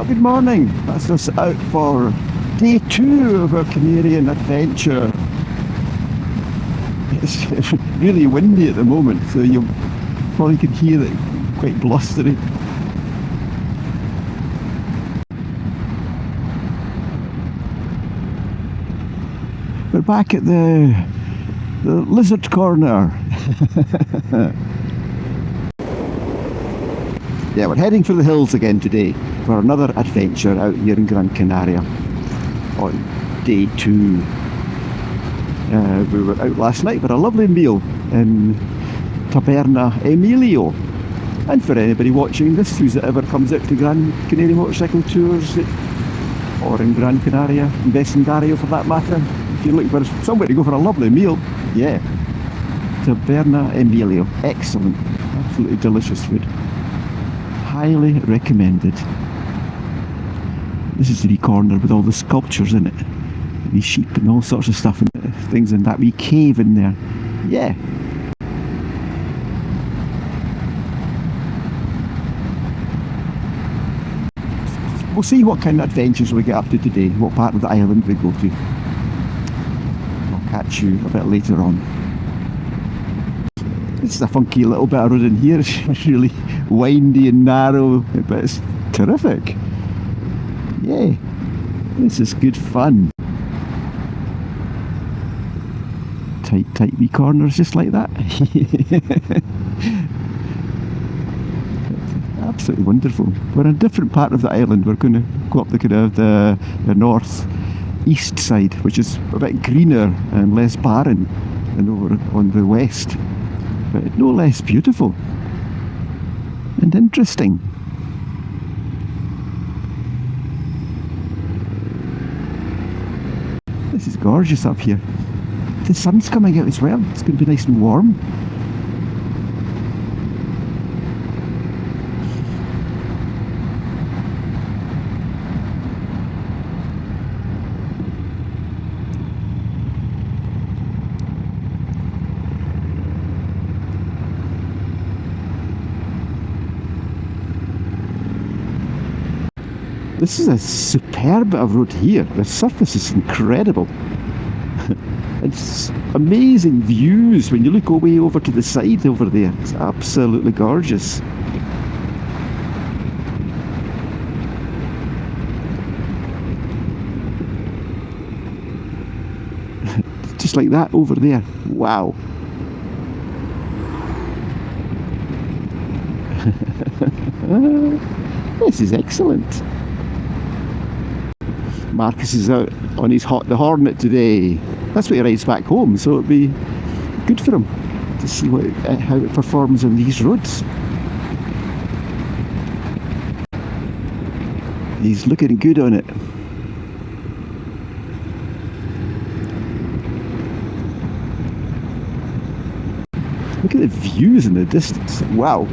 good morning. That's us out for day 2 of our Canarian adventure. It's really windy at the moment, so you probably can hear it quite blustery. We're back at the lizard corner. Yeah, we're heading for the hills again today for another adventure out here in Gran Canaria on day 2. We were out last night for a lovely meal in Taberna Emilio. And for anybody watching this who ever comes out to Gran Canaria motorcycle tours or in Gran Canaria, in Vecindario for that matter, if you're looking for somewhere to go for a lovely meal, yeah, Taberna Emilio, excellent, absolutely delicious food. Highly recommended. This is the wee corner with all the sculptures in it, wee sheep and all sorts of stuff and things, in that wee cave in there. Yeah. We'll see what kind of adventures we get up to today, what part of the island we go to. I'll catch you a bit later on. This is a funky little bit of road in here. It's really windy and narrow, but it's terrific. Yeah, this is good fun. Tight wee corners just like that. Absolutely wonderful. We're in a different part of the island. We're going to go up the kind of the north east side, which is a bit greener and less barren than over on the west, but no less beautiful and interesting. This is gorgeous up here. The sun's coming out as well. It's going to be nice and warm. This is a superb bit of road here. The surface is incredible. It's amazing views when you look away over to the side over there. It's absolutely gorgeous. Just like that over there. Wow. This is excellent. Marcus is out on his the Hornet today. That's what he rides back home, so it'd be good for him to see how it performs on these roads. He's looking good on it. Look at the views in the distance. Wow.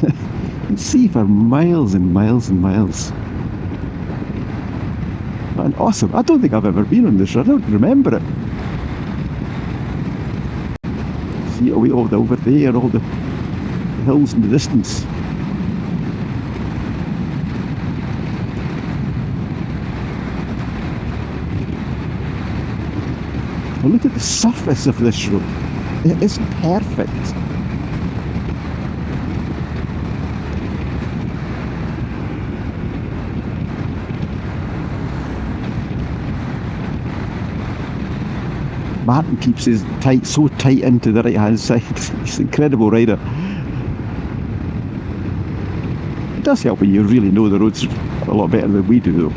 You can see for miles and miles and miles. And awesome. I don't think I've ever been on this road. I don't remember it. See it over there, all the hills in the distance. Well, look at the surface of this road. It is perfect. Martin keeps his so tight into the right hand side. He's an incredible rider. It does help when you really know the roads a lot better than we do though.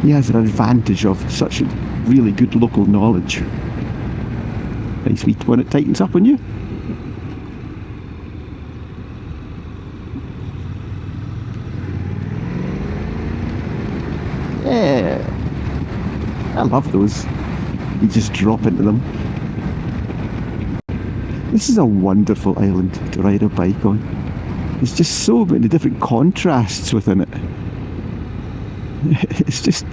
He has an advantage of such really good local knowledge. Nice wee when it tightens up on you. Yeah, I love those. You just drop into them. This is a wonderful island to ride a bike on. There's just so many different contrasts within it. It's just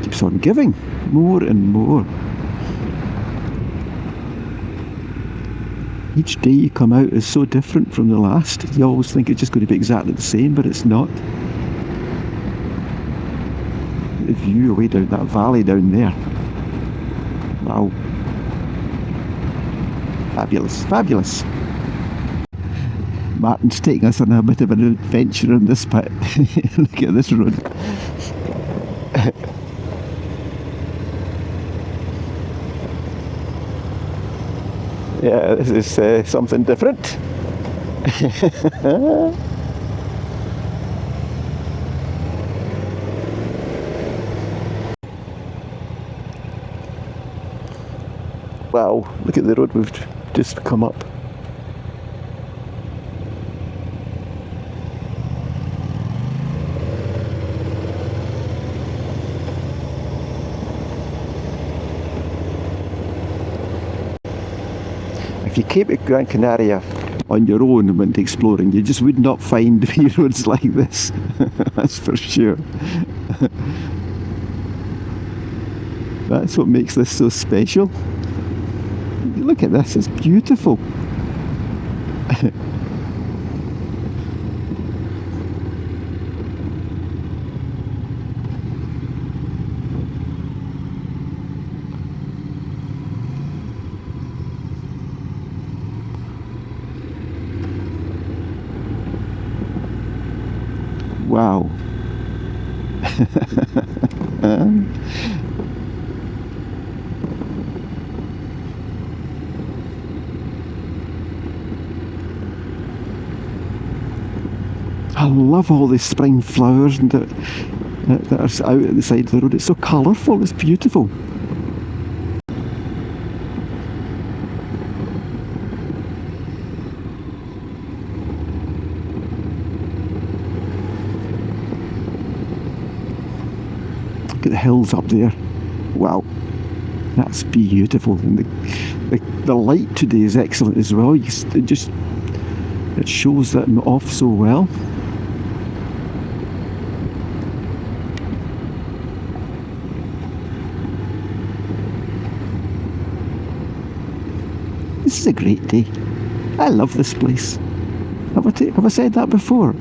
keeps on giving more and more. Each day you come out is so different from the last. You always think it's just going to be exactly the same, but it's not. The view away down that valley down there. Wow. Fabulous, fabulous. Martin's taking us on a bit of an adventure on this bit. Look at this road. Yeah, this is something different. Wow, look at the road we've just come up. If you came to Gran Canaria on your own and went exploring, you just would not find roads like this. That's for sure. That's what makes this so special. Look at this, it's beautiful. Wow. I love all the spring flowers and that are out at the side of the road. It's so colourful, it's beautiful. Look at the hills up there. Wow, that's beautiful. And the light today is excellent as well. It shows that off so well. This is a great day. I love this place. Have I said that before?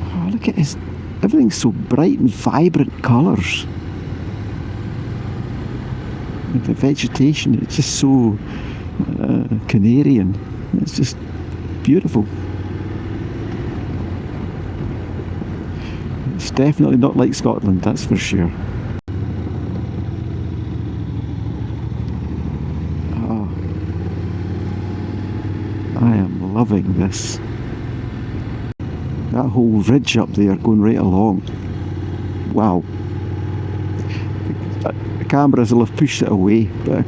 Oh, look at this. Everything's so bright and vibrant colours. And the vegetation, it's just so Canarian. It's just beautiful. It's definitely not like Scotland, that's for sure. Oh, I am loving this. That whole ridge up there going right along. Wow. The cameras will have pushed it away, but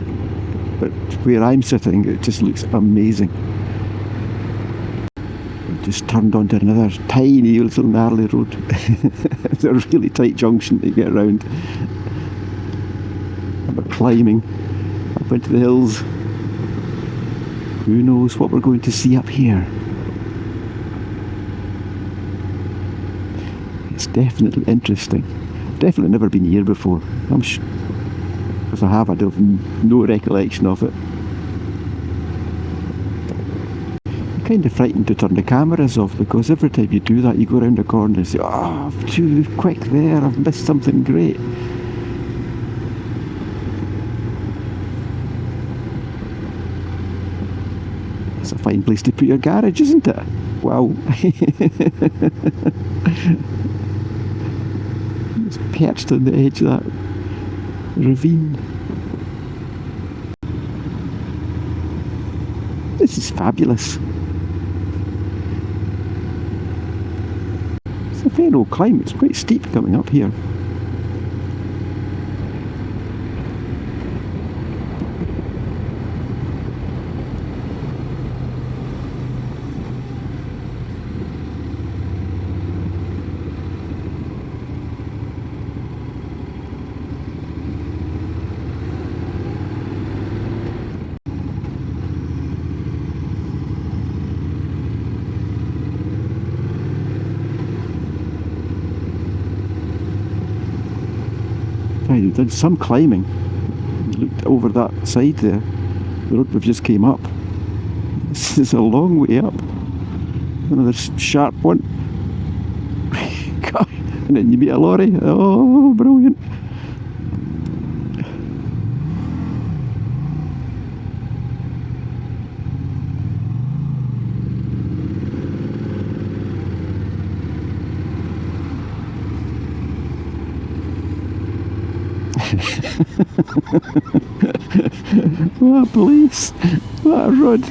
where I'm sitting, it just looks amazing. Just turned onto another tiny little gnarly road. It's a really tight junction to get around. And we're climbing up into the hills. Who knows what we're going to see up here? It's definitely interesting. I've definitely never been here before. I'm sure. If I have, I have no recollection of it. I'm kind of frightened to turn the cameras off, because every time you do that, you go around a corner and say, "Oh, I'm too quick there, I've missed something great." It's a fine place to put your garage, isn't it? Wow. It's perched on the edge of that ravine. This is fabulous. It's a fair old climb. It's quite steep coming up here. Right, we've done some climbing. looked over that side there, the road we've just came up. This is a long way up. Another sharp one. And then you meet a lorry. Oh, brilliant. What a place. What a road.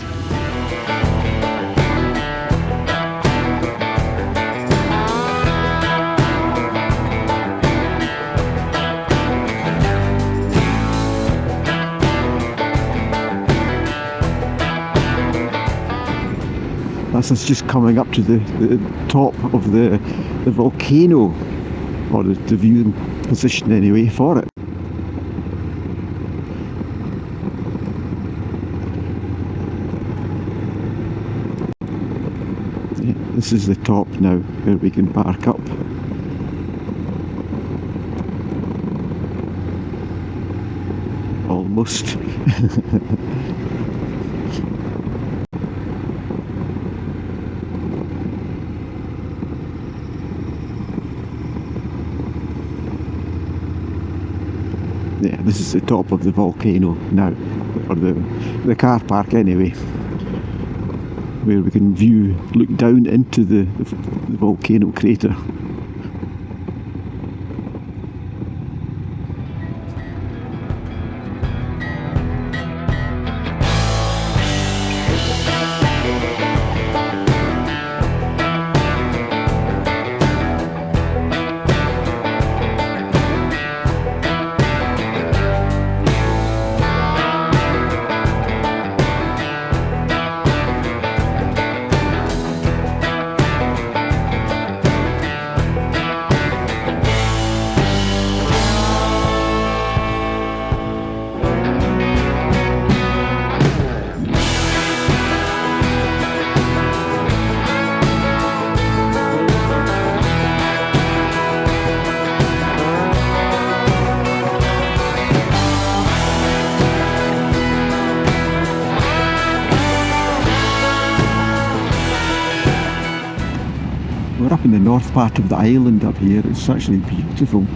This is just coming up to the top of the volcano, or the viewing position anyway for it. Yeah, this is the top now where we can park up. Almost. Yeah, this is the top of the volcano now, or the car park anyway, where we can look down into the volcano crater. We're up in the north part of the island up here. It's actually beautiful.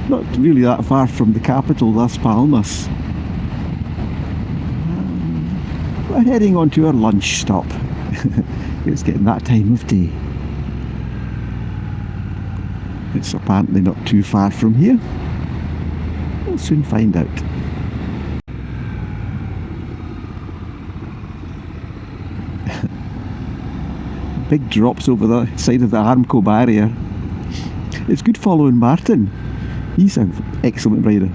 Not really that far from the capital, Las Palmas. We're heading on to our lunch stop. It's getting that time of day. It's apparently not too far from here. We'll soon find out. Big drops over the side of the Armco barrier. It's good following Martin. He's an excellent rider.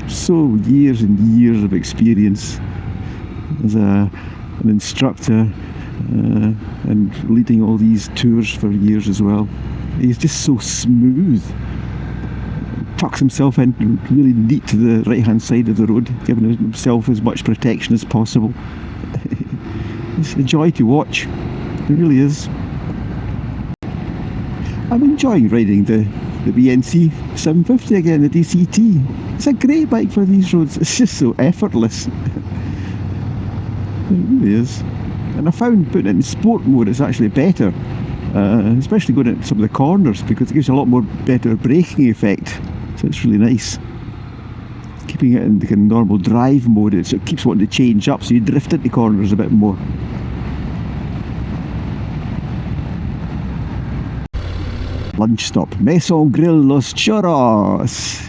So years and years of experience as an instructor and leading all these tours for years as well. He's just so smooth. Tucks himself in really neat to the right hand side of the road, giving himself as much protection as possible. It's a joy to watch. It really is. I'm enjoying riding the BNC 750 again, the DCT. It's a great bike for these roads. It's just so effortless. It really is. And I found putting it in sport mode is actually better, especially going into some of the corners, because it gives you a lot more better braking effect. So it's really nice. Keeping it in the kind of normal drive mode, it keeps wanting to change up, so you drift into corners a bit more. Lunch stop. Mesón Grill Los Churros.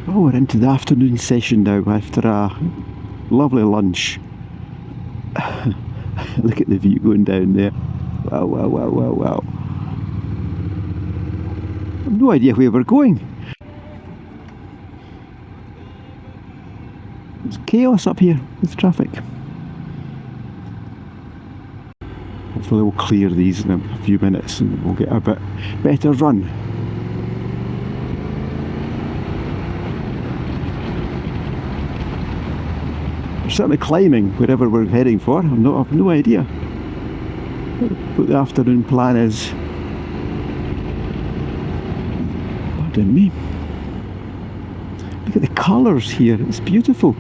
Oh, we're into the afternoon session now after a lovely lunch. Look at the view going down there. Wow, wow, wow, wow, wow. I've no idea where we're going. It's chaos up here with traffic. Hopefully we'll clear these in a few minutes and we'll get a bit better run. We're certainly climbing wherever we're heading for. I've no idea what the afternoon plan is. Pardon me. Look at the colours here, it's beautiful.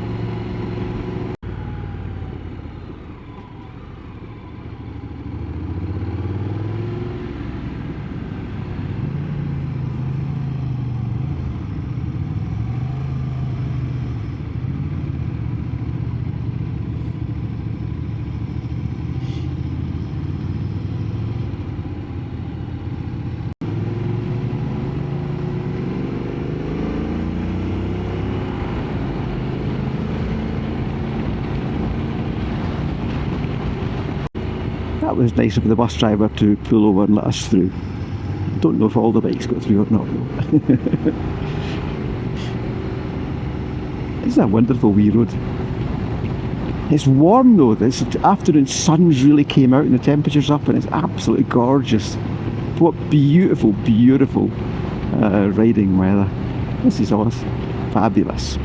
That was nice of the bus driver to pull over and let us through. Don't know if all the bikes got through or not though. It's a wonderful wee road. It's warm though, this afternoon sun's really came out and the temperature's up and it's absolutely gorgeous. What beautiful, beautiful riding weather. This is awesome. Fabulous.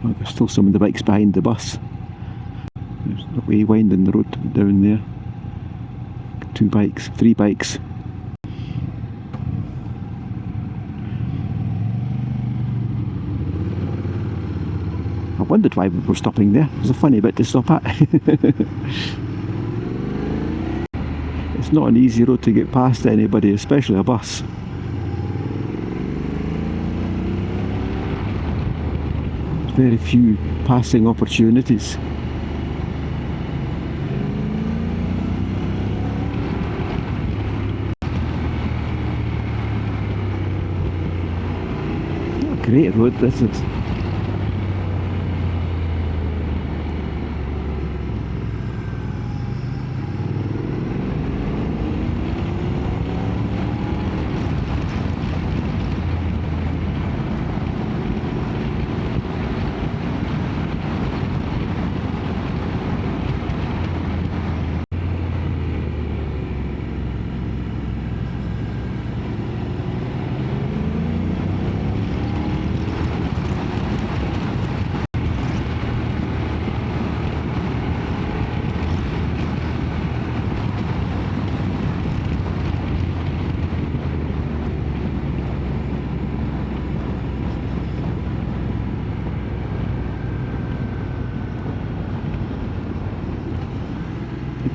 Oh, there's still some of the bikes behind the bus. There's a way winding the road down there. 2 bikes, 3 bikes. I wondered why we were stopping there. It was a funny bit to stop at. It's not an easy road to get past anybody, especially a bus. Very few passing opportunities. What a great road this is.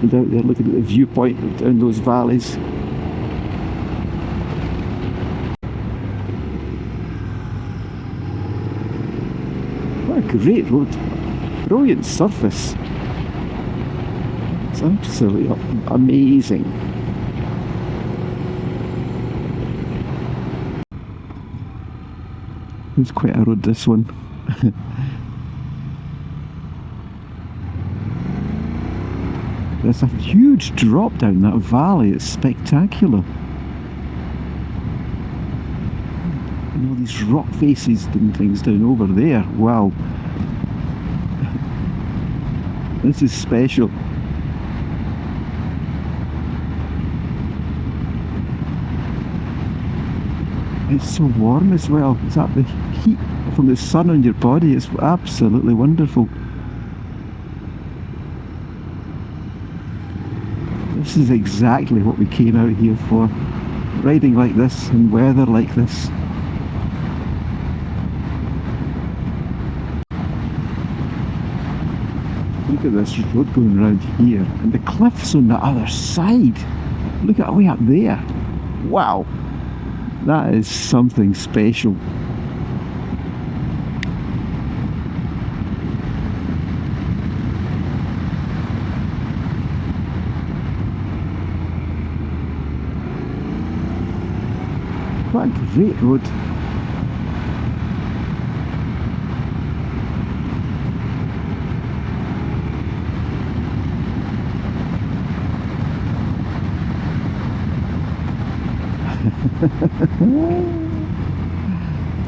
Out there looking at the viewpoint down those valleys. What a great road. Brilliant surface. It's absolutely amazing. It's quite a road, this one. There's a huge drop down that valley, it's spectacular. And all these rock faces and things down over there, wow. This is special. It's so warm as well. It's that the heat from the sun on your body, it's absolutely wonderful. This is exactly what we came out here for. Riding like this and weather like this. Look at this road going around here and the cliffs on the other side. Look at way up there. Wow, that is something special. What a great road.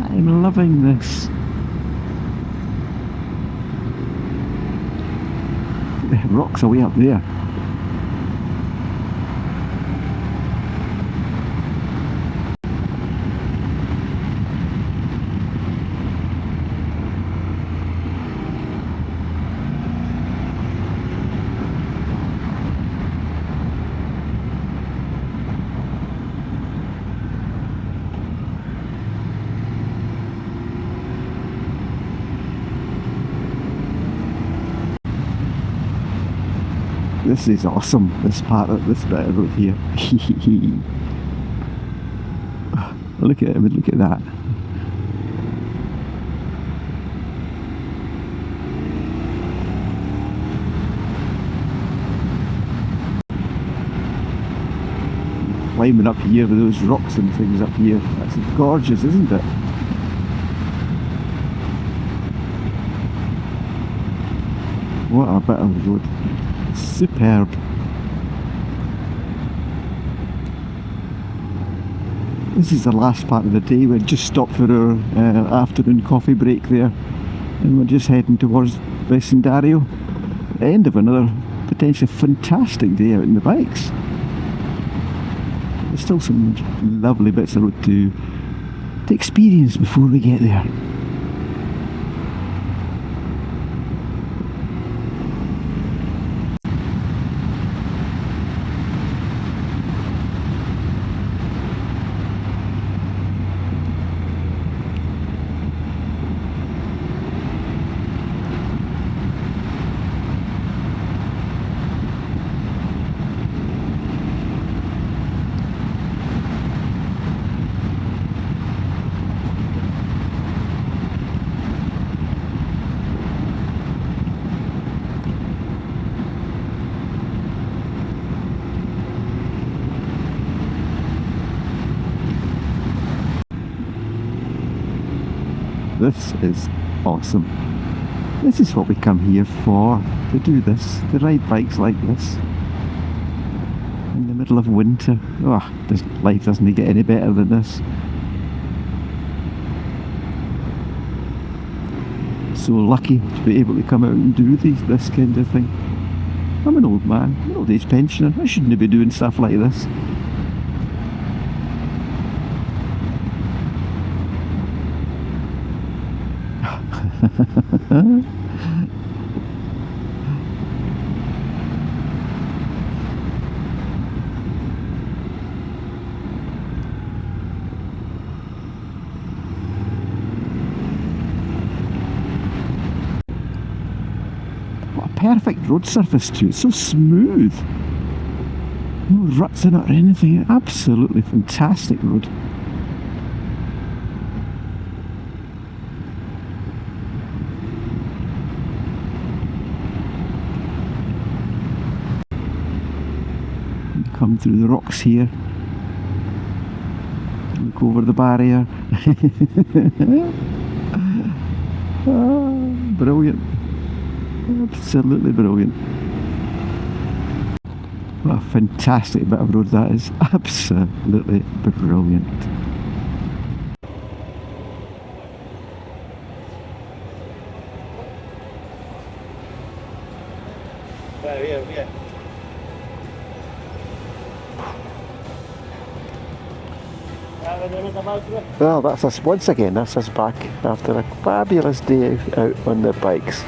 I'm loving this. The rocks are way up there. This is awesome, this bit of road here. Look at it, look at that. Climbing up here with those rocks and things up here. That's gorgeous, isn't it? What a bit of road. Superb. This is the last part of the day. We just stopped for our afternoon coffee break there, and we're just heading towards Vecindario. End of another potentially fantastic day out in the bikes. There's still some lovely bits of road to experience before we get there. This is awesome. This is what we come here for, to do this, to ride bikes like this. In the middle of winter. Oh, life doesn't get any better than this. So lucky to be able to come out and do this kind of thing. I'm an old man, I'm an old age pensioner. I shouldn't be doing stuff like this. What a perfect road surface too. It's so smooth. No ruts in it or anything. Absolutely fantastic road. Come through the rocks here. Look over the barrier. Oh, brilliant. Absolutely brilliant. What a fantastic bit of road that is. Absolutely brilliant. Yeah. Well, that's us once again. That's us back after a fabulous day out on the bikes.